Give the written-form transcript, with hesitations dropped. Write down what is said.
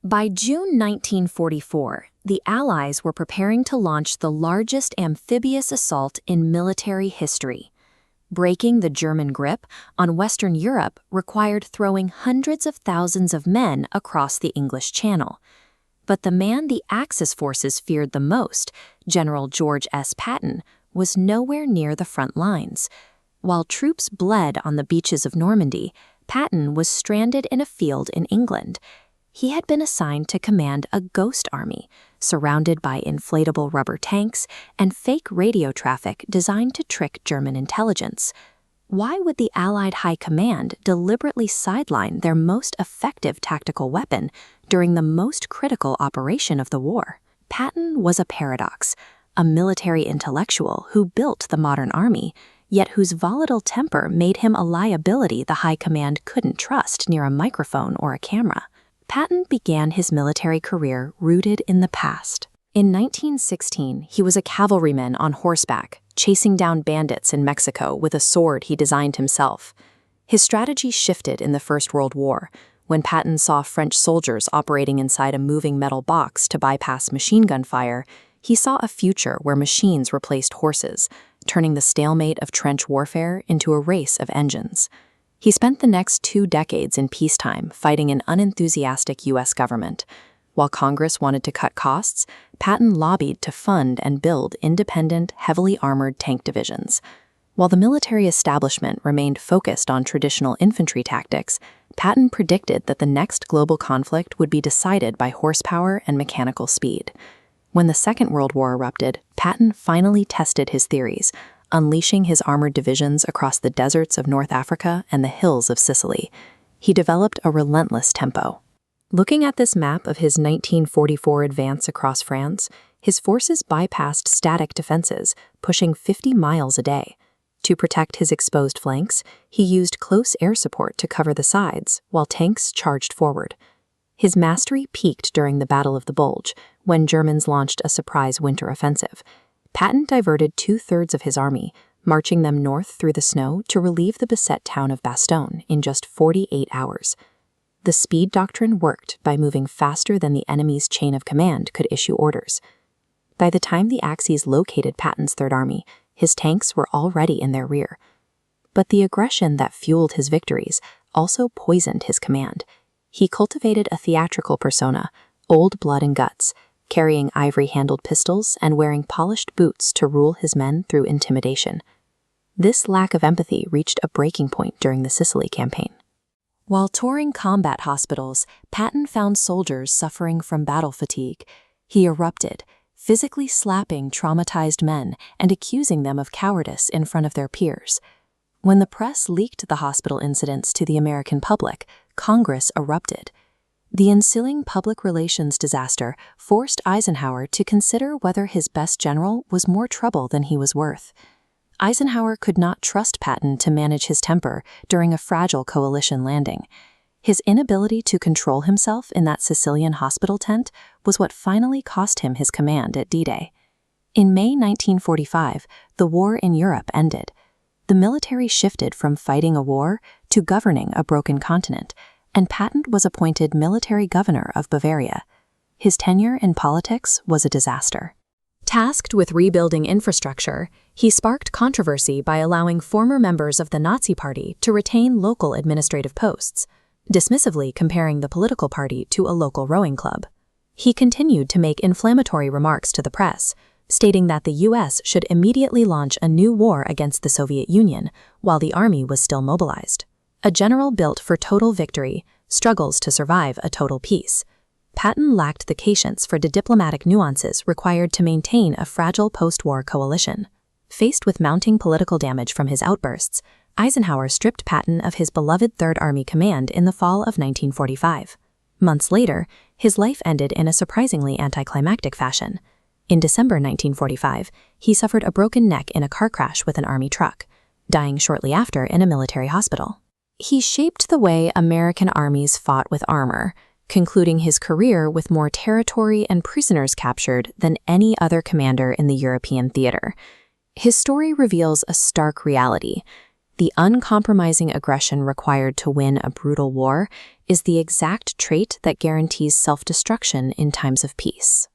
By June 1944, the Allies were preparing to launch the largest amphibious assault in military history. Breaking the German grip on Western Europe required throwing hundreds of thousands of men across the English Channel. But the man the Axis forces feared the most, General George S. Patton, was nowhere near the front lines. While troops bled on the beaches of Normandy, Patton was stranded in a field in England. He had been assigned to command a ghost army, surrounded by inflatable rubber tanks and fake radio traffic designed to trick German intelligence. Why would the Allied High Command deliberately sideline their most effective tactical weapon during the most critical operation of the war? Patton was a paradox, a military intellectual who built the modern army, yet whose volatile temper made him a liability the High Command couldn't trust near a microphone or a camera. Patton began his military career rooted in the past. In 1916, he was a cavalryman on horseback, chasing down bandits in Mexico with a sword he designed himself. His strategy shifted in the First World War, when Patton saw French soldiers operating inside a moving metal box to bypass machine gun fire. He saw a future where machines replaced horses, turning the stalemate of trench warfare into a race of engines. He spent the next 2 decades in peacetime fighting an unenthusiastic U.S. government. While Congress wanted to cut costs, Patton lobbied to fund and build independent, heavily armored tank divisions. While the military establishment remained focused on traditional infantry tactics, Patton predicted that the next global conflict would be decided by horsepower and mechanical speed. When the Second World War erupted, Patton finally tested his theories, unleashing his armored divisions across the deserts of North Africa and the hills of Sicily. He developed a relentless tempo. Looking at this map of his 1944 advance across France, his forces bypassed static defenses, pushing 50 miles a day. To protect his exposed flanks, he used close air support to cover the sides, while tanks charged forward. His mastery peaked during the Battle of the Bulge, when Germans launched a surprise winter offensive. Patton diverted 2/3 of his army, marching them north through the snow to relieve the beset town of Bastogne in just 48 hours. The speed doctrine worked by moving faster than the enemy's chain of command could issue orders. By the time the Axis located Patton's Third Army, his tanks were already in their rear. But the aggression that fueled his victories also poisoned his command. He cultivated a theatrical persona, old blood and guts, carrying ivory-handled pistols and wearing polished boots to rule his men through intimidation. This lack of empathy reached a breaking point during the Sicily campaign. While touring combat hospitals, Patton found soldiers suffering from battle fatigue. He erupted, physically slapping traumatized men and accusing them of cowardice in front of their peers. When the press leaked the hospital incidents to the American public, Congress erupted. The ensuing public relations disaster forced Eisenhower to consider whether his best general was more trouble than he was worth. Eisenhower could not trust Patton to manage his temper during a fragile coalition landing. His inability to control himself in that Sicilian hospital tent was what finally cost him his command at D-Day. In May 1945, the war in Europe ended. The military shifted from fighting a war to governing a broken continent, and Patton was appointed military governor of Bavaria. His tenure in politics was a disaster. Tasked with rebuilding infrastructure, he sparked controversy by allowing former members of the Nazi Party to retain local administrative posts, dismissively comparing the political party to a local rowing club. He continued to make inflammatory remarks to the press, stating that the U.S. should immediately launch a new war against the Soviet Union while the army was still mobilized. A general built for total victory struggles to survive a total peace. Patton lacked the patience for the diplomatic nuances required to maintain a fragile post-war coalition. Faced with mounting political damage from his outbursts, Eisenhower stripped Patton of his beloved Third Army command in the fall of 1945. Months later, his life ended in a surprisingly anticlimactic fashion. In December 1945, he suffered a broken neck in a car crash with an army truck, dying shortly after in a military hospital. He shaped the way American armies fought with armor, concluding his career with more territory and prisoners captured than any other commander in the European theater. His story reveals a stark reality. The uncompromising aggression required to win a brutal war is the exact trait that guarantees self-destruction in times of peace.